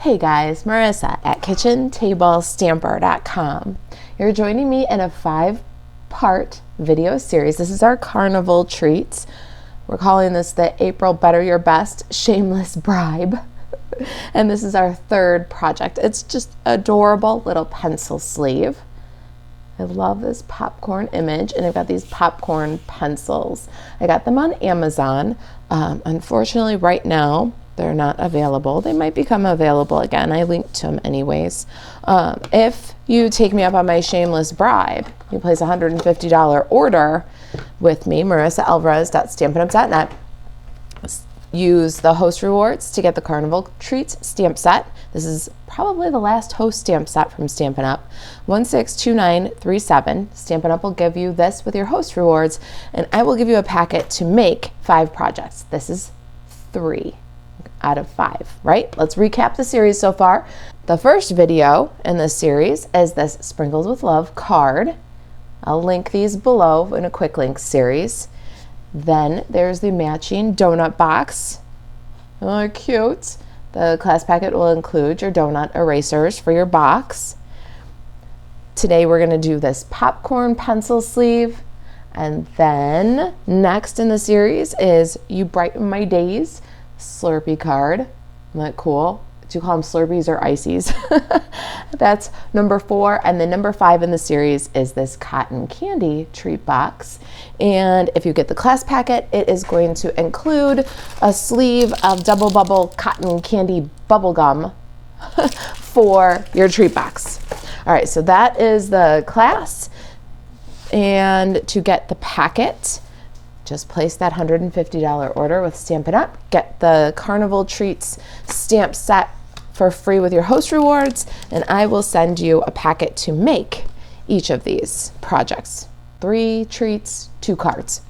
Hey guys, Marissa at kitchentablestamper.com. You're joining me in a 5-part video series. This is our Carnival treats. We're calling this the April Better Your Best Shameless Bribe. And this is our third project. It's just adorable little pencil sleeve. I love this popcorn image, and I've got these popcorn pencils. I got them on Amazon. Unfortunately, right now, they're not available. They might become available again. I linked to them anyways. If you take me up on my shameless bribe, you place a $150 order with me, marisaalvarez.stampinup.net. Use the host rewards to get the Carnival Treats stamp set. This is probably the last host stamp set from Stampin' Up. 162937. Stampin' Up will give you this with your host rewards, and I will give you a packet to make 5 projects. This is 3 out of 5, right? Let's recap the series so far. The first video in this series is this Sprinkled with Love card. I'll link these below in a quick link series. Then there's the matching donut box. Oh, cute. The class packet will include your donut erasers for your box. Today we're going to do this popcorn pencil sleeve. And then next in the series is You Brighten My Days Slurpee card. Isn't that cool? Do you call them Slurpees or Ices? That's number 4. And then number 5 in the series is this cotton candy treat box. And if you get the class packet, it is going to include a sleeve of double bubble cotton candy bubble gum for your treat box. All right, so that is the class. And to get the packet, just place that $150 order with Stampin' Up. Get the Carnival Treats stamp set for free with your host rewards, and I will send you a packet to make each of these projects. 3 treats, 2 cards.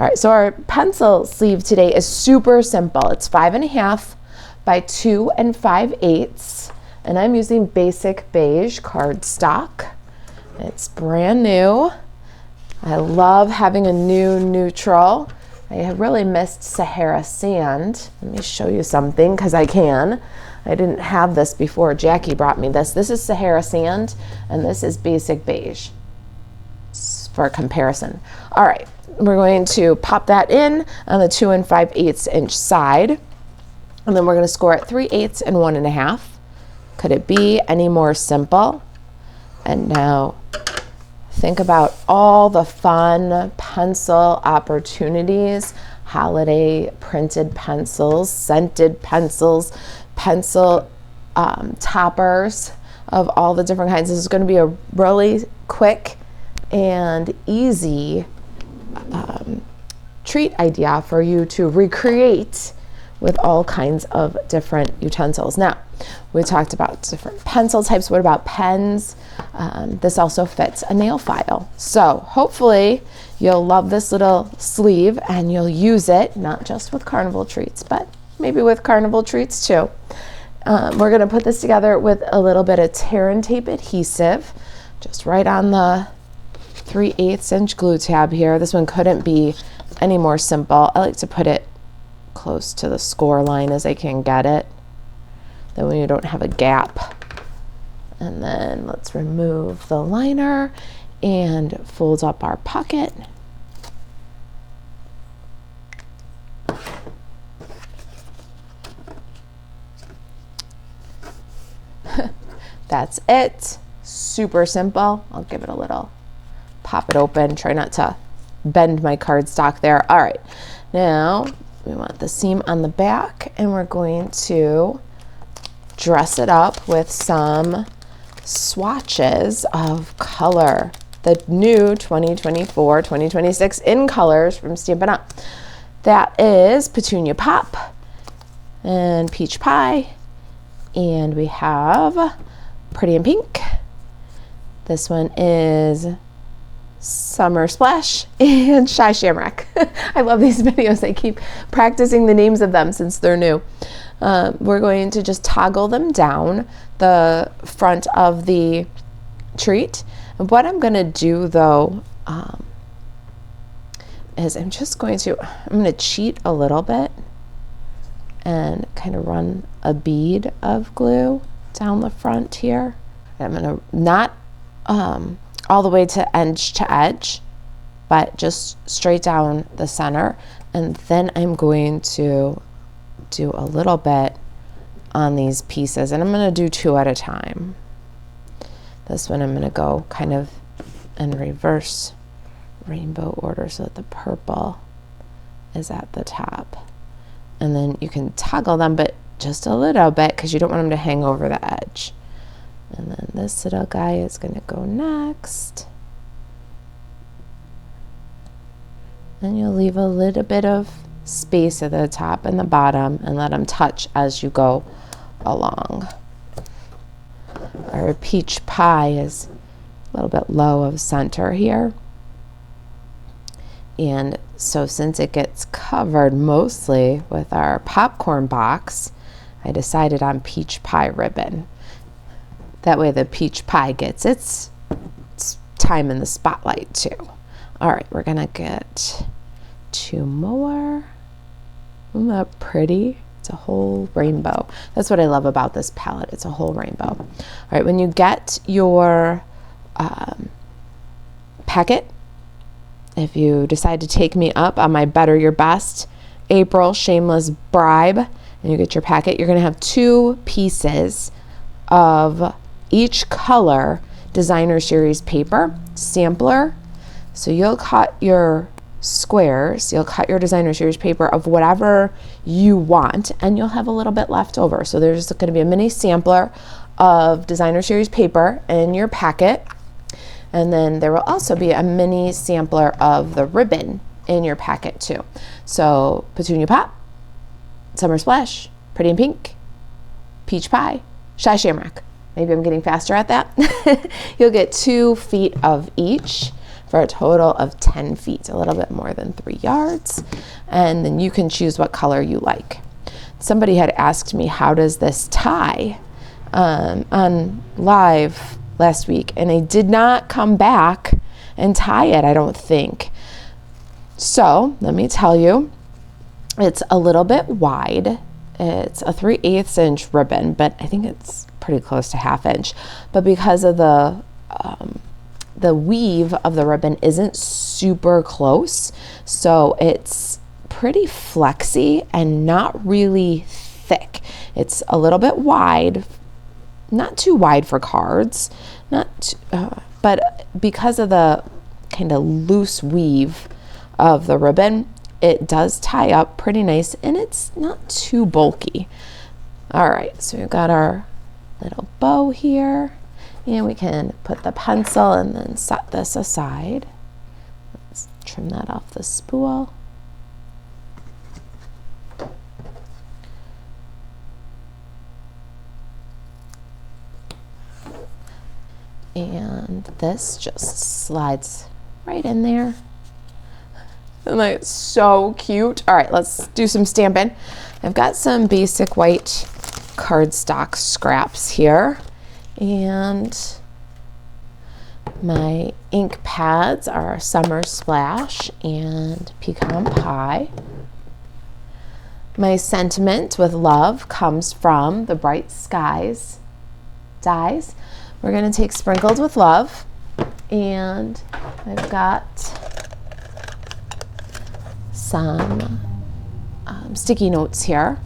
All right, so our pencil sleeve today is super simple. It's 5.5 by 2 5/8, and I'm using basic beige cardstock. It's brand new. I love having a new neutral. I have really missed Sahara Sand. Let me show you something because I can. I didn't have this before. Jackie brought me this. This is Sahara Sand, and this is basic beige for comparison. All right, we're going to pop that in on the 2 5/8 inch side, and then we're going to score at 3/8 and 1.5. Could it be any more simple? And now think about all the fun pencil opportunities, holiday printed pencils, scented pencils, pencil toppers of all the different kinds. This is going to be a really quick and easy treat idea for you to recreate with all kinds of different utensils. Now, we talked about different pencil types. What about pens? This also fits a nail file. So hopefully you'll love this little sleeve and you'll use it, not just with Carnival Treats, but maybe with Carnival Treats too. We're going to put this together with a little bit of tear and tape adhesive, just right on the 3/8 inch glue tab here. This one couldn't be any more simple. I like to put it close to the score line as I can get it. Then when you don't have a gap. And then let's remove the liner and fold up our pocket. That's it. Super simple. I'll give it a little pop it open. Try not to bend my cardstock there. All right. Now we want the seam on the back, and we're going to dress it up with some swatches of color. The new 2024-2026 in colors from Stampin' Up. That is Petunia Pop and Peach Pie. And we have Pretty in Pink. This one is Summer Splash and Shy Shamrock. I love these videos. I keep practicing the names of them since they're new. We're going to just toggle them down the front of the treat. And what I'm going to do though is I'm going to cheat a little bit and kind of run a bead of glue down the front here. I'm gonna not all the way to edge, but just straight down the center. And then I'm going to do a little bit on these pieces, and I'm gonna do 2 at a time. This one I'm gonna go kind of in reverse rainbow order so that the purple is at the top. And then you can toggle them, but just a little bit because you don't want them to hang over the edge. And then this little guy is gonna go next. And you'll leave a little bit of space at the top and the bottom and let them touch as you go along. Our peach pie is a little bit low of center here. And so since it gets covered mostly with our popcorn box, I decided on peach pie ribbon. That way the peach pie gets its time in the spotlight too. All right, we're gonna get 2 more. Isn't that pretty? It's a whole rainbow. That's what I love about this palette. It's a whole rainbow. All right, when you get your packet, if you decide to take me up on my Better Your Best April Shameless Bribe, and you get your packet, you're gonna have 2 pieces of each color designer series paper sampler. So you'll cut your squares, you'll cut your designer series paper of whatever you want, and you'll have a little bit left over. So there's going to be a mini sampler of designer series paper in your packet, and then there will also be a mini sampler of the ribbon in your packet too. So Petunia Pop, Summer Splash, Pretty in Pink, Peach Pie, Shy Shamrock. Maybe I'm getting faster at that. You'll get 2 feet of each for a total of 10 feet, a little bit more than 3 yards. And then you can choose what color you like. Somebody had asked me, how does this tie on live last week? And I did not come back and tie it, I don't think. So let me tell you, it's a little bit wide. It's a 3/8 inch ribbon, but I think it's pretty close to 1/2 inch. But because of the weave of the ribbon isn't super close, so it's pretty flexy and not really thick. It's a little bit wide, not too wide for cards, but because of the kind of loose weave of the ribbon, it does tie up pretty nice and it's not too bulky. All right, so we've got our little bow here. And we can put the pencil and then set this aside. Let's trim that off the spool. And this just slides right in there. Isn't that so cute? All right, let's do some stamping. I've got some basic white cardstock scraps here. And my ink pads are Summer Splash and Pecan Pie. My sentiment with love comes from the Bright Skies dies. We're going to take Sprinkled with Love, and I've got some sticky notes here.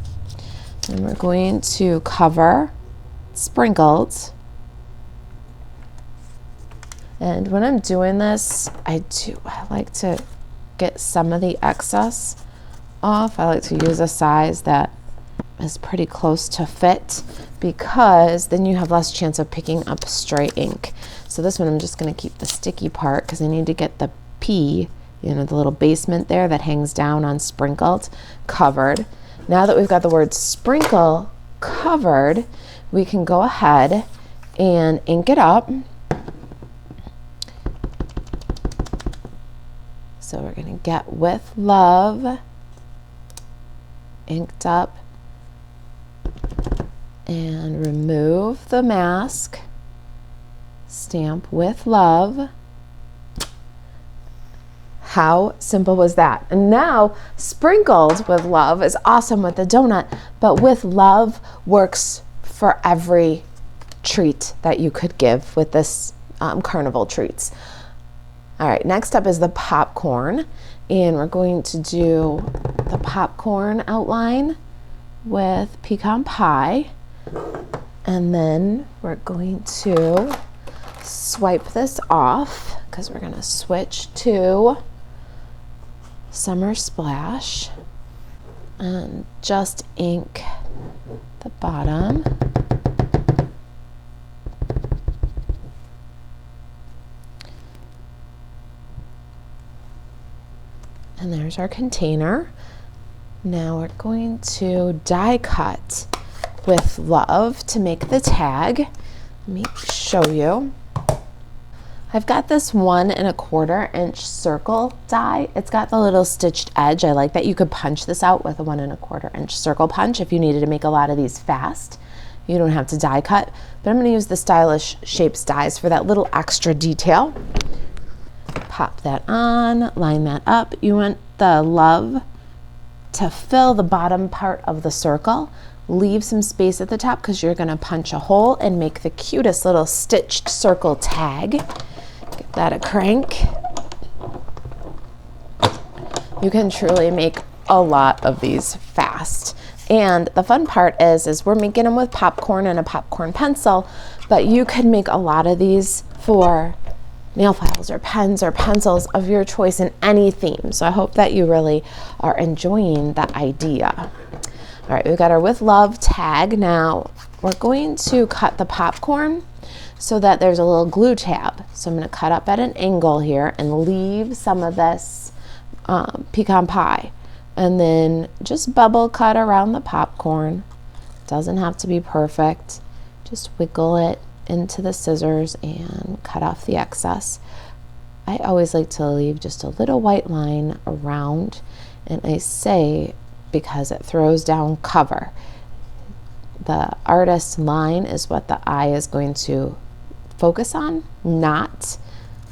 And we're going to cover Sprinkled. And when I'm doing this, I like to get some of the excess off. I like to use a size that is pretty close to fit because then you have less chance of picking up stray ink. So this one I'm just going to keep the sticky part because I need to get the P, the little basement there that hangs down on Sprinkled, covered. Now that we've got the word sprinkle covered, we can go ahead and ink it up. So we're going to get With Love inked up and remove the mask. Stamp With Love. How simple was that? And now sprinkled with love is awesome with the donut, but with love works for every treat that you could give with this Carnival treats. All right, next up is the popcorn, and we're going to do the popcorn outline with pecan pie, and then we're going to swipe this off because we're going to switch to Summer Splash and just ink the bottom. And there's our container. Now we're going to die cut with love to make the tag. Let me show you. I've got this 1 1/4 inch circle die. It's got the little stitched edge. I like that you could punch this out with a 1 1/4 inch circle punch if you needed to make a lot of these fast. You don't have to die cut, but I'm going to use the Stylish Shapes dies for that little extra detail. Pop that on, line that up. You want the love to fill the bottom part of the circle. Leave some space at the top because you're going to punch a hole and make the cutest little stitched circle tag. Give that a crank. You can truly make a lot of these fast. And the fun part is we're making them with popcorn and a popcorn pencil, but you could make a lot of these for nail files or pens or pencils of your choice in any theme. So I hope that you really are enjoying the idea. All right, we've got our With Love tag. Now we're going to cut the popcorn so that there's a little glue tab. So I'm going to cut up at an angle here and leave some of this pecan pie, and then just bubble cut around the popcorn. Doesn't have to be perfect. Just wiggle it into the scissors and cut off the excess. I always like to leave just a little white line around, and I say because it throws down cover. The artist's line is what the eye is going to focus on, not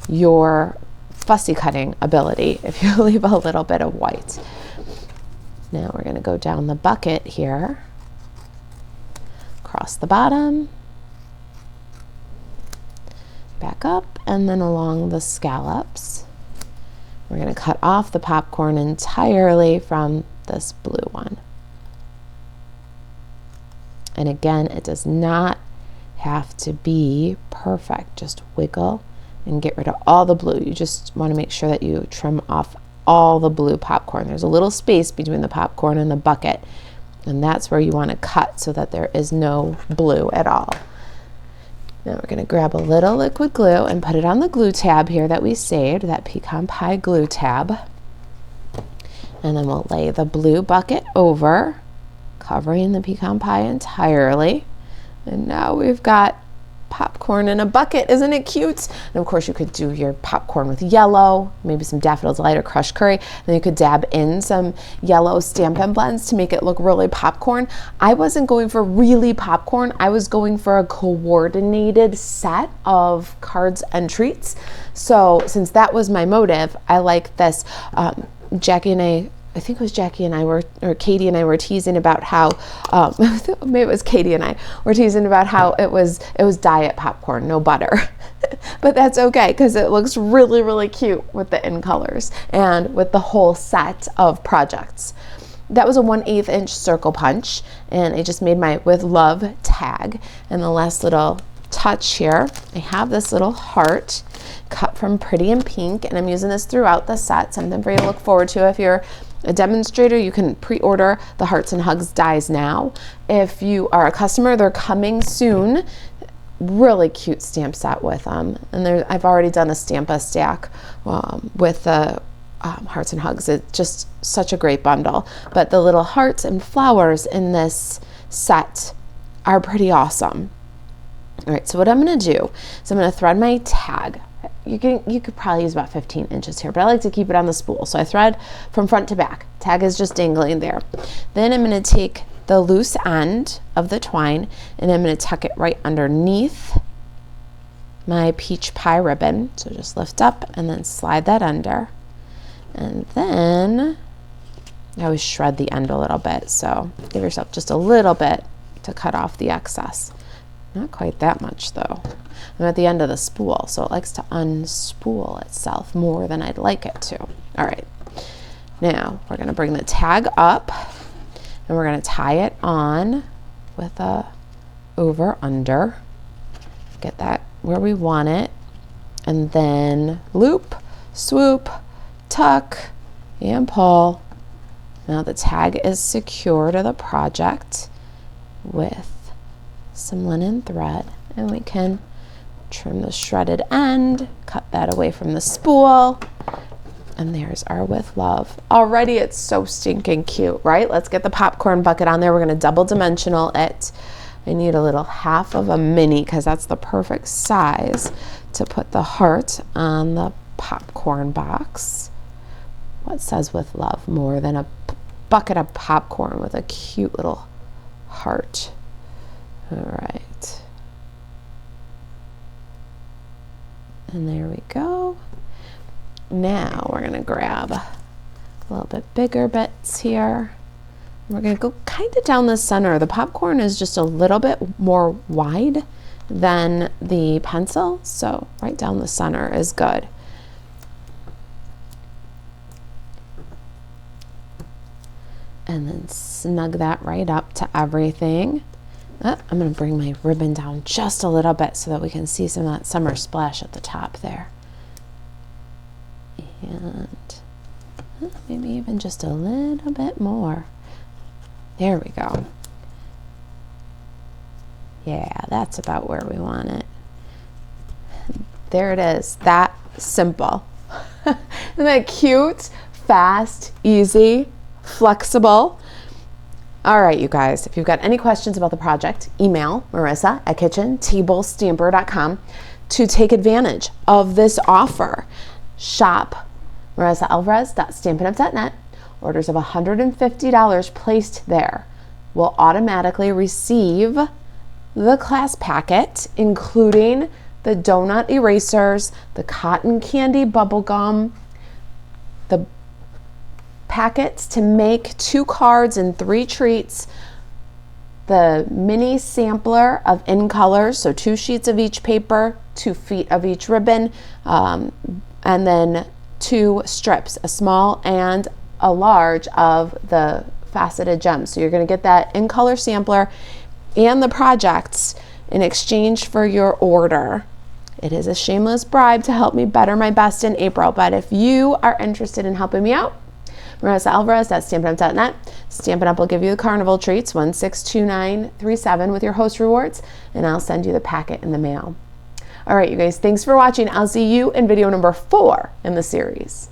your fussy cutting ability if you leave a little bit of white. Now we're going to go down the bucket here, across the bottom, back up, and then along the scallops. We're going to cut off the popcorn entirely from this blue one. And again, it does not have to be perfect. Just wiggle and get rid of all the blue. You just want to make sure that you trim off all the blue popcorn. There's a little space between the popcorn and the bucket, and that's where you want to cut so that there is no blue at all. Now we're going to grab a little liquid glue and put it on the glue tab here that we saved, that pecan pie glue tab. And then we'll lay the blue bucket over, covering the pecan pie entirely. And now we've got popcorn in a bucket. Isn't it cute? And of course you could do your popcorn with yellow, maybe some Daffodil Delight or crushed curry. Then you could dab in some yellow Stampin' blends to make it look really popcorn. I wasn't going for really popcorn. I was going for a coordinated set of cards and treats. So since that was my motive, I like this. Jackie and I think it was Jackie and I were, or Katie and I were teasing about how, maybe it was Katie and I were teasing about how it was diet popcorn, no butter. But that's okay because it looks really, really cute with the in colors and with the whole set of projects. That was a 1/8 inch circle punch, and I just made my With Love tag. And the last little touch here, I have this little heart cut from Pretty in Pink, and I'm using this throughout the set, something for you to look forward to. If you're a demonstrator, you can pre-order the Hearts and Hugs dies now. If you are a customer, they're coming soon. Really cute stamp set with them. And I've already done a Stampa stack with the Hearts and Hugs. It's just such a great bundle. But the little hearts and flowers in this set are pretty awesome. All right, so what I'm going to do is I'm going to thread my tag. You could probably use about 15 inches here, but I like to keep it on the spool. So I thread from front to back. Tag is just dangling there. Then I'm going to take the loose end of the twine and I'm going to tuck it right underneath my peach pie ribbon. So just lift up and then slide that under. And then I always shred the end a little bit, so give yourself just a little bit to cut off the excess. Not quite that much though. I'm at the end of the spool, so it likes to unspool itself more than I'd like it to. All right, now we're gonna bring the tag up and we're gonna tie it on with a over under. Get that where we want it, and then loop, swoop, tuck, and pull. Now the tag is secure to the project with some linen thread, and we can trim the shredded end, cut that away from the spool, and there's our With Love. Already it's so stinking cute, right? Let's get the popcorn bucket on there. We're gonna double dimensional it. I need a little half of a mini because that's the perfect size to put the heart on the popcorn box. What says With Love more than a bucket of popcorn with a cute little heart? All right. And there we go. Now we're gonna grab a little bit bigger bits here. We're gonna go kind of down the center. The popcorn is just a little bit more wide than the pencil, so right down the center is good. And then snug that right up to everything. I'm gonna bring my ribbon down just a little bit so that we can see some of that summer splash at the top there. And maybe even just a little bit more. There we go. Yeah, that's about where we want it. There it is, that simple. Isn't that cute? Fast, easy, flexible. All right, you guys, if you've got any questions about the project, email marisa@kitchentablestamper.com to take advantage of this offer. Shop marisaalvarez.stampinup.net. Orders of $150 placed there will automatically receive the class packet, including the donut erasers, the cotton candy bubble gum, the packets to make 2 cards and 3 treats, the mini sampler of in colors, so 2 sheets of each paper, 2 feet of each ribbon, and then 2 strips, a small and a large of the faceted gems. So you're going to get that in color sampler and the projects in exchange for your order. It is a shameless bribe to help me better my best in April, but if you are interested in helping me out, marisa.alvarez.stampinup.net. Stampin' Up will give you the Carnival treats, 162937 with your host rewards, and I'll send you the packet in the mail. All right, you guys, thanks for watching. I'll see you in video number 4 in the series.